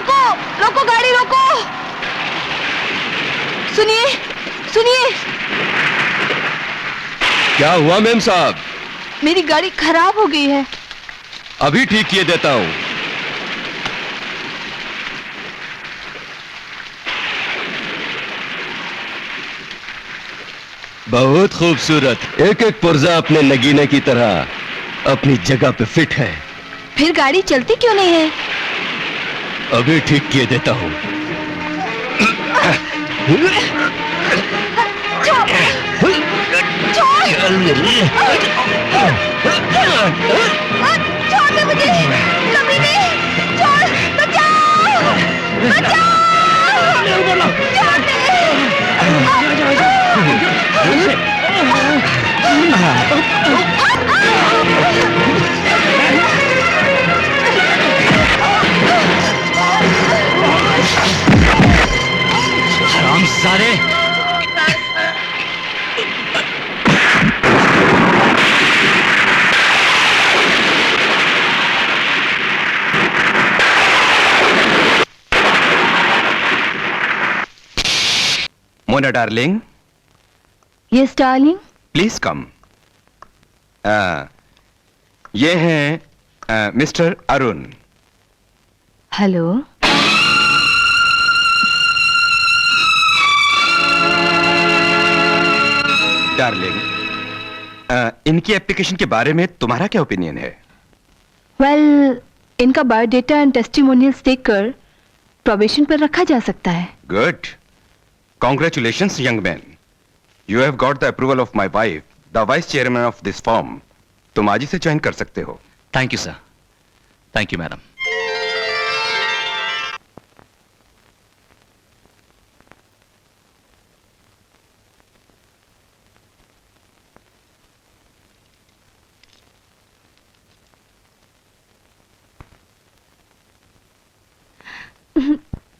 रोको रोको, गाड़ी रोको। सुनिए सुनिए। क्या हुआ मेम साहब? मेरी गाड़ी खराब हो गई है। अभी ठीक किए देता हूं। बहुत खूबसूरत, एक एक पुर्जा अपने नगीने की तरह अपनी जगह पे फिट है। फिर गाड़ी चलती क्यों नहीं है? अभी ठीक किए देता हूं। छोड़ दे मुझे, कभी नहीं। छोड़, बचाओ बचाओ, छोड़ दे। हरामजादे! Mona darling. Yes darling. Please come. ये हैं मिस्टर अरुण। हेलो। डार्लिंग, इनकी एप्लीकेशन के बारे में तुम्हारा क्या ओपिनियन है? वेल, इनका बायोडेटा एंड टेस्टिमोनियल्स देखकर प्रोबेशन पर रखा जा सकता है। Good. Congratulations young man, you have got the approval of my wife, the vice chairman of this firm. तुम आज ही से ज्वाइन कर सकते हो। Thank you sir. Thank you madam.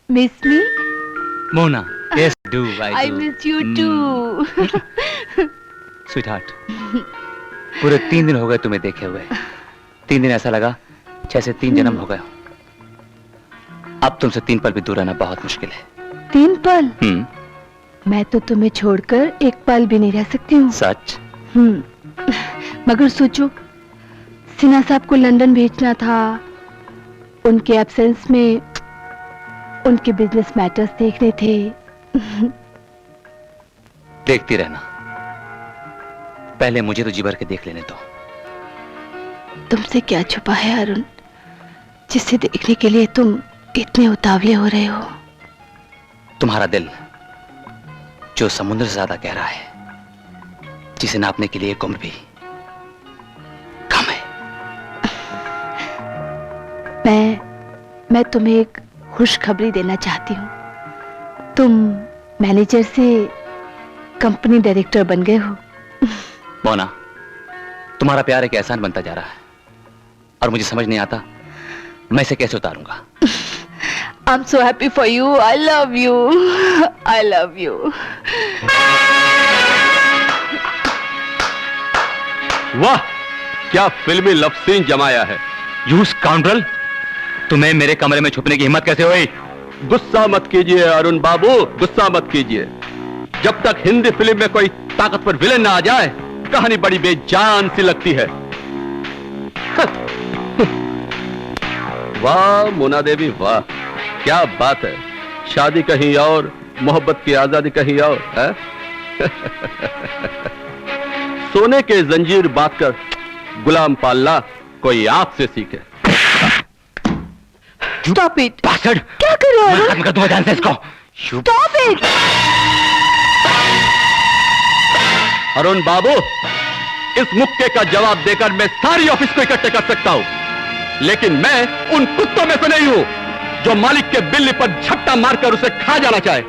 Miss me? Mona, yes do I I do. miss you too. Sweetheart, पूरे 3 दिन हो गए तुम्हें देखे हुए। 3 दिन ऐसा लगा जैसे 3 जन्म हो गए। अब तुमसे 3 पल भी दूर रहना बहुत मुश्किल है। 3 पल? मैं तो तुम्हें छोड़कर 1 पल भी नहीं रह सकती हूँ। सच? मगर सोचो, सिन्हा साहब को लंदन भेजना था। उनके एब्सेंस में उनके बिजनेस मैटर्स देखने थे। देखती रहना, पहले मुझे तो जी भर के देख लेने दो। तुमसे क्या छुपा है अरुण, जिसे देखने के लिए तुम इतने उतावले हो रहे हो? तुम्हारा दिल, जो समुद्र से ज्यादा गहरा है, जिसे नापने के लिए एक उम्र भी कम है। मैं तुम्हें एक खुशखबरी देना चाहती हूँ। तुम मैनेजर से कंपनी डायरेक्टर बन गए हो। मोना, तुम्हारा प्यार एक एहसान बनता जा रहा है और मुझे समझ नहीं आता मैं इसे कैसे उतारूंगा। I'm so happy for you. I love you. I love you. वाह, क्या फिल्मी लव सीन जमाया है। यू स्काउंड्रल, तुम्हें मेरे कमरे में छुपने की हिम्मत कैसे हुई? गुस्सा मत कीजिए अरुण बाबू, गुस्सा मत कीजिए। जब तक हिंदी फिल्म में कोई ताकतवर विलेन ना आ जाए, कहानी बड़ी बेजान सी लगती है। वाह मोना देवी, वाह क्या बात है। शादी कहीं और, मोहब्बत की आजादी कहीं और है। सोने के जंजीर बांधकर गुलाम पालना कोई आपसे सीखे। Stop it! Bastard! क्या कर रहे हो? खत्म कर दूंगा जान से इसको। Stop it! अरुण बाबू, इस मुक्के का जवाब देकर मैं सारी ऑफिस को इकट्ठे कर सकता हूं, लेकिन मैं उन कुत्तों में से नहीं हूं जो मालिक के बिल्ली पर झपटा मारकर उसे खा जाना चाहे।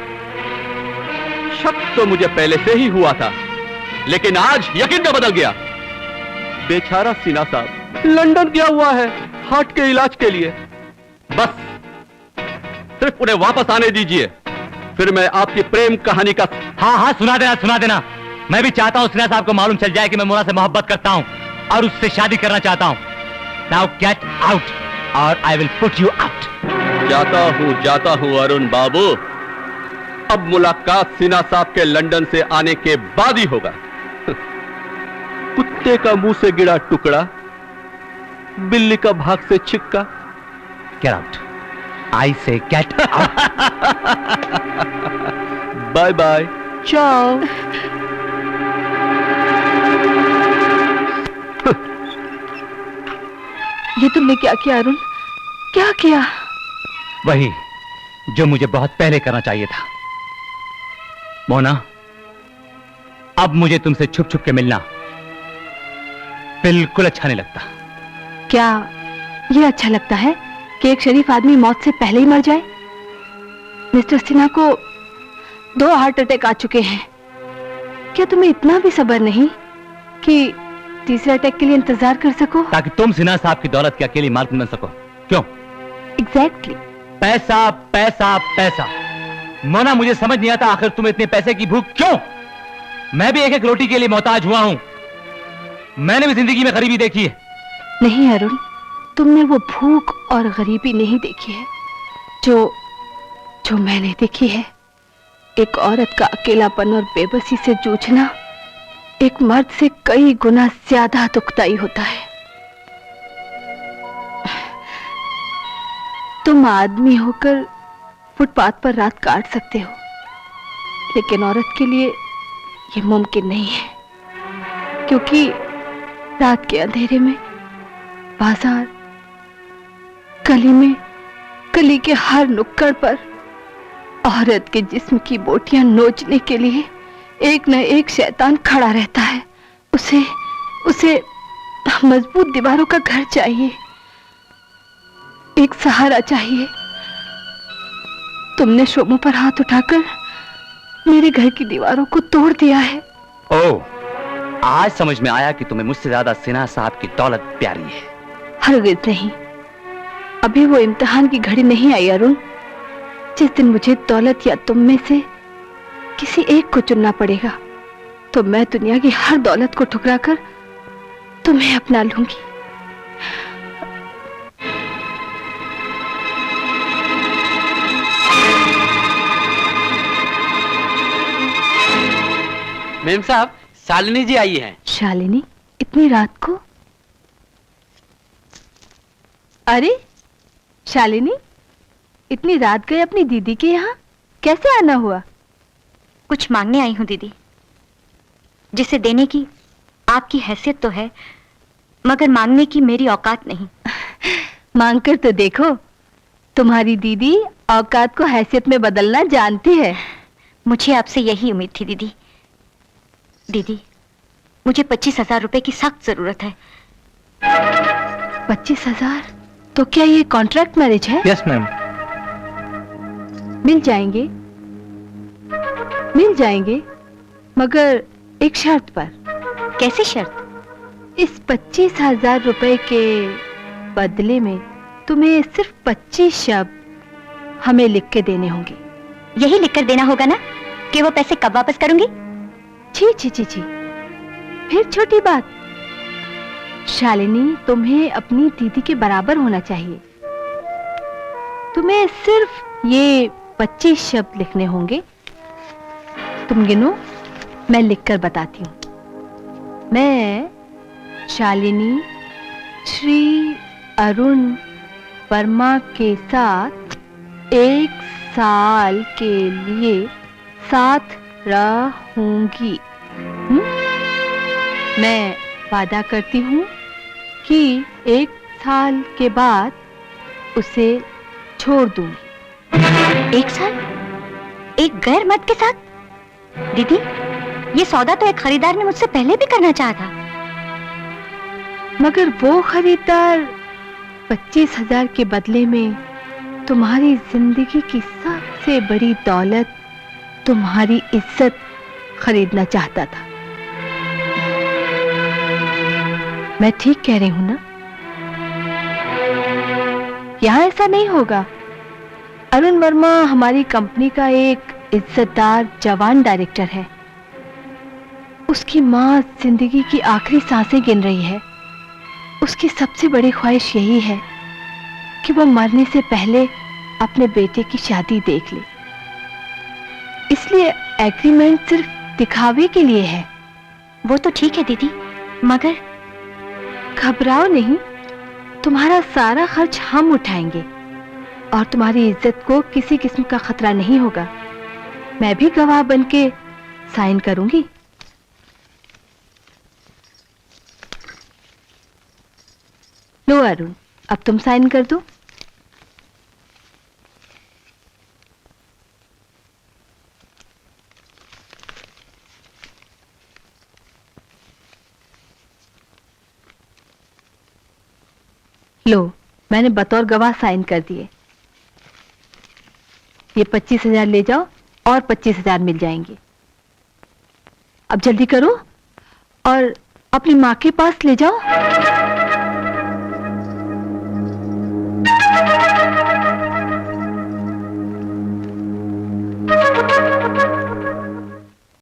शक तो मुझे पहले से ही हुआ था, लेकिन आज यकीन में बदल गया। बेचारा सिन्हा साहब लंदन गया हुआ है हार्ट के इलाज के लिए। बस सिर्फ उन्हें वापस आने दीजिए, फिर मैं आपकी प्रेम कहानी का। हाँ, सुना देना, सुना देना। मैं भी चाहता हूं सिन्हा साहब को मालूम चल जाए कि मैं मोना से मोहब्बत करता हूं और उससे शादी करना चाहता हूं। नाउ गेट आउट और I will put you out. जाता हूं अरुण बाबू। अब मुलाकात सिन्हा साहब के लंदन से आने के बाद ही होगा। कुत्ते का मुंह से गिरा टुकड़ा, बिल्ली का भाग से छिक्का। गेट आउट, आई से गेट आउट। बाय बाय, चाओ। ये तुमने क्या किया अरुण, क्या किया? वही जो मुझे बहुत पहले करना चाहिए था। मोना, अब मुझे तुमसे छुप छुप के मिलना बिल्कुल अच्छा नहीं लगता। क्या ये अच्छा लगता है कि एक शरीफ आदमी मौत से पहले ही मर जाए? मिस्टर सिन्हा को 2 हार्ट अटैक आ चुके हैं। क्या तुम्हें इतना भी सब्र नहीं कि तीसरे अटैक के लिए इंतजार कर सको? ताकि तुम सिन्हा साहब की दौलत के अकेली मालकिन बन सको। क्यों? एग्जैक्टली। पैसा पैसा पैसा। मोना, मुझे समझ नहीं आता आखिर तुम्हें इतने पैसे की भूख क्यों? मैं भी एक एक रोटी के लिए मोहताज हुआ हूं। मैंने भी जिंदगी में गरीबी देखी है। नहीं अरुण, तुमने वो भूख और गरीबी नहीं देखी है जो मैंने देखी है। एक औरत का अकेलापन और बेबसी से जूझना एक मर्द से कई गुना ज्यादा दुखदाई होता है। तुम आदमी होकर फुटपाथ पर रात काट सकते हो, लेकिन औरत के लिए यह मुमकिन नहीं है, क्योंकि रात के अंधेरे में बाजार, गली में, गली के हर नुक्कड़ पर औरत के जिस्म की बोटियां नोचने के लिए एक न एक शैतान खड़ा रहता है। उसे मजबूत दीवारों का घर चाहिए, एक सहारा चाहिए। तुमने शोमों पर हाथ उठाकर मेरे घर की दीवारों को तोड़ दिया है। ओह, आज समझ में आया कि तुम्हें मुझसे ज्यादा सिन्हा साहब की दौलत प्यारी है। हरगिज़ नहीं, अभी वो इम्तिहान की घड़ी नहीं आई अरुण। जिस दिन मुझे दौलत या तुम में से किसी एक को चुनना पड़ेगा, तो मैं दुनिया की हर दौलत को ठुकराकर तुम्हें अपना लूंगी। मेम साहब, शालिनी जी आई हैं। शालिनी, इतनी रात को? अरे शालिनी, इतनी रात गए अपनी दीदी के यहाँ, कैसे आना हुआ? कुछ मांगने आई हूँ दीदी, जिसे देने की आपकी हैसियत तो है, मगर मांगने की मेरी औकात नहीं। मांग कर तो देखो, तुम्हारी दीदी औकात को हैसियत में बदलना जानती है। मुझे आपसे यही उम्मीद थी दीदी। दीदी, मुझे 25,000 रुपए की सख्त जरूरत है। 25,000? तो क्या ये कॉन्ट्रैक्ट मैरिज है? Yes ma'am. मिल जाएंगे, मगर एक शर्त पर। कैसी शर्त? इस 25,000 रुपए के बदले में तुम्हें सिर्फ 25 शब्द हमें लिख के देने होंगे। यही लिखकर देना होगा ना कि वो पैसे कब वापस करूंगी? छी छी छी छी, फिर छोटी बात। शालिनी, तुम्हें अपनी दीदी के बराबर होना चाहिए। तुम्हें सिर्फ ये 25 शब्द लिखने होंगे। तुम गिनो, मैं लिखकर बताती हूँ। मैं शालिनी श्री अरुण वर्मा के साथ 1 साल के लिए साथ रहूंगी। मैं वादा करती हूँ कि 1 साल के बाद उसे छोड़ दूंगी। 1 साल? एक गैर मर्द के साथ? दीदी, ये सौदा तो एक खरीदार ने मुझसे पहले भी करना चाहा था। मगर वो खरीदार 25,000 के बदले में तुम्हारी जिंदगी की सबसे बड़ी दौलत, तुम्हारी इज्जत खरीदना चाहता था। मैं ठीक कह रही हूं ना? यहां ऐसा नहीं होगा। अरुण वर्मा हमारी कंपनी का एक इज्जतदार जवान डायरेक्टर है। उसकी मां जिंदगी की आखिरी सांसें गिन रही है। उसकी सबसे बड़ी ख्वाहिश यही है कि वो मरने से पहले अपने बेटे की शादी देख ले, इसलिए एग्रीमेंट सिर्फ दिखावे के लिए है। वो तो ठीक है दीदी, मगर घबराओ नहीं, तुम्हारा सारा खर्च हम उठाएंगे और तुम्हारी इज्जत को किसी किस्म का खतरा नहीं होगा। मैं भी गवाह बनके साइन करूंगी। लो अरुण, अब तुम साइन कर दो। लो, मैंने बतौर गवाह साइन कर दिए। ये 25,000 ले जाओ और 25,000 मिल जाएंगे। अब जल्दी करो और अपनी माँ के पास ले जाओ।